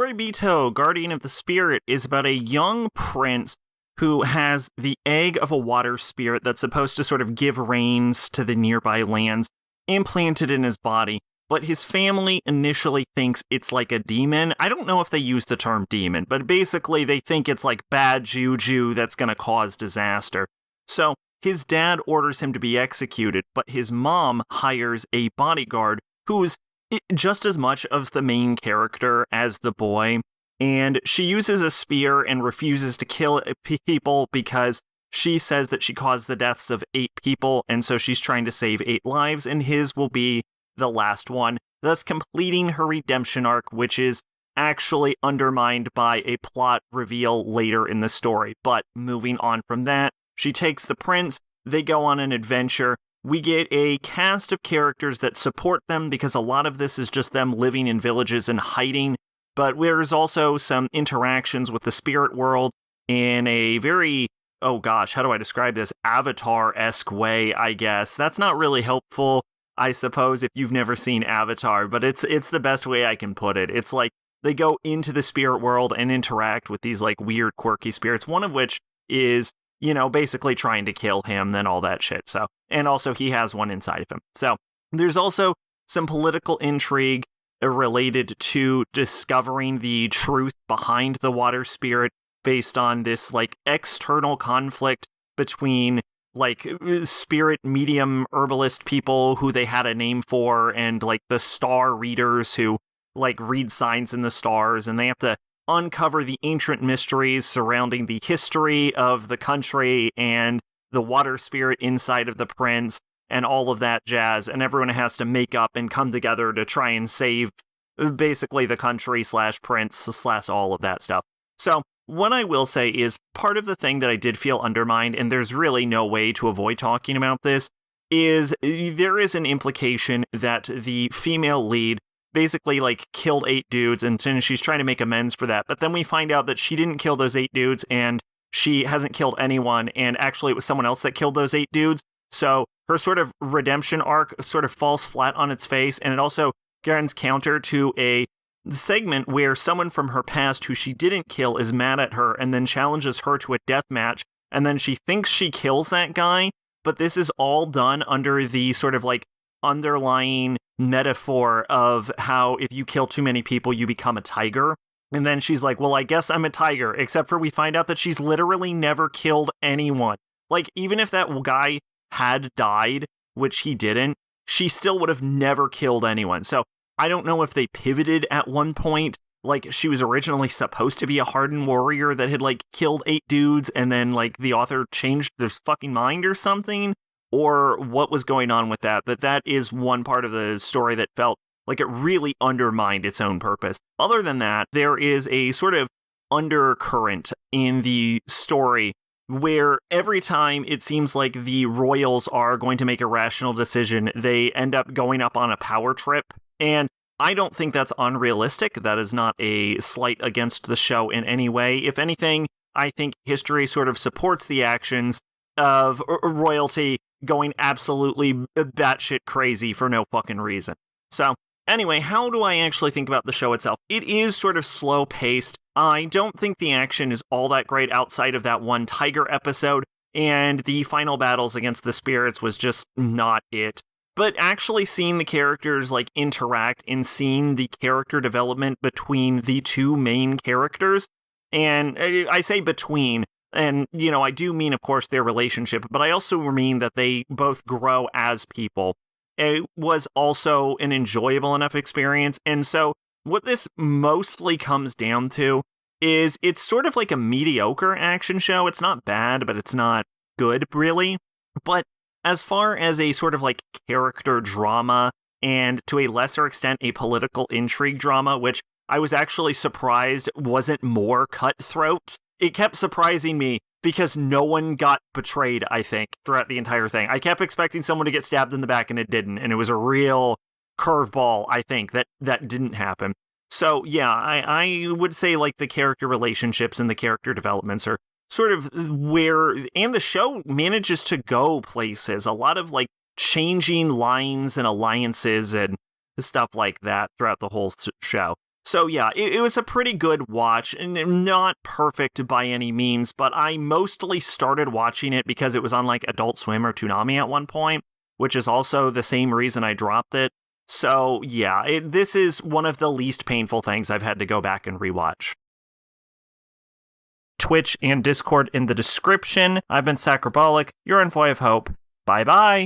Moribito, Guardian of the Spirit, is about a young prince who has the egg of a water spirit that's supposed to sort of give rains to the nearby lands implanted in his body. But his family initially thinks it's like a demon. I don't know if they use the term demon, but basically they think it's like bad juju that's going to cause disaster. So his dad orders him to be executed, but his mom hires a bodyguard who's just as much of the main character as the boy. And she uses a spear and refuses to kill people because she says that she caused the deaths of 8 people, and so she's trying to save 8 lives, and his will be the last one, thus completing her redemption arc, which is actually undermined by a plot reveal later in the story. But moving on from that, she takes the prince, they go on an adventure. We get a cast of characters that support them because a lot of this is just them living in villages and hiding, but there's also some interactions with the spirit world in a very, oh gosh, how do I describe this? Avatar-esque way, I guess. That's not really helpful, I suppose, if you've never seen Avatar, but it's the best way I can put it. It's like they go into the spirit world and interact with these like weird, quirky spirits, one of which is, you know, basically trying to kill him, then all that shit. So, and also he has one inside of him. So there's also some political intrigue related to discovering the truth behind the water spirit based on this like external conflict between like spirit medium herbalist people who they had a name for and like the star readers who like read signs in the stars, and they have to uncover the ancient mysteries surrounding the history of the country and the water spirit inside of the prince and all of that jazz, and everyone has to make up and come together to try and save basically the country slash prince slash all of that stuff. So what I will say is part of the thing that I did feel undermined, and there's really no way to avoid talking about this, is there is an implication that the female lead basically like killed 8 dudes and she's trying to make amends for that. But then we find out that she didn't kill those 8 dudes and she hasn't killed anyone. And actually it was someone else that killed those 8 dudes. So her sort of redemption arc sort of falls flat on its face. And it also runs counter to a segment where someone from her past who she didn't kill is mad at her and then challenges her to a death match, and then she thinks she kills that guy, but this is all done under the sort of like underlying metaphor of how if you kill too many people you become a tiger. And then she's like, well, I guess I'm a tiger, except for we find out that she's literally never killed anyone. Like, even if that guy had died, which he didn't, she still would have never killed anyone. So I don't know if they pivoted at one point, like she was originally supposed to be a hardened warrior that had like killed 8 dudes and then like the author changed their fucking mind or something, or what was going on with that. But that is one part of the story that felt like it really undermined its own purpose. Other than that, there is a sort of undercurrent in the story where every time it seems like the royals are going to make a rational decision, they end up going up on a power trip. And I don't think that's unrealistic. That is not a slight against the show in any way. If anything, I think history sort of supports the actions of royalty going absolutely batshit crazy for no fucking reason. So anyway, how do I actually think about the show itself? It is sort of slow paced. I don't think the action is all that great outside of that one tiger episode, and the final battles against the spirits was just not it. But actually seeing the characters like interact and seeing the character development between the 2 main characters, and I say between, and you know, I do mean of course their relationship, but I also mean that they both grow as people. It was also an enjoyable enough experience. And so what this mostly comes down to is it's sort of like a mediocre action show. It's not bad, but it's not good really. But as far as a sort of like character drama, and to a lesser extent, a political intrigue drama, which I was actually surprised wasn't more cutthroat. It kept surprising me because no one got betrayed, I think, throughout the entire thing. I kept expecting someone to get stabbed in the back and it didn't. And it was a real curveball, I think, that didn't happen. So yeah, I would say like the character relationships and the character developments are sort of where, and the show manages to go places, a lot of like changing lines and alliances and stuff like that throughout the whole show. So yeah, it was a pretty good watch, and not perfect by any means, but I mostly started watching it because it was on like Adult Swim or Toonami at one point, which is also the same reason I dropped it. So yeah, this is one of the least painful things I've had to go back and rewatch. Twitch and Discord in the description. I've been Sacrobolic, your envoy of hope. Bye-bye!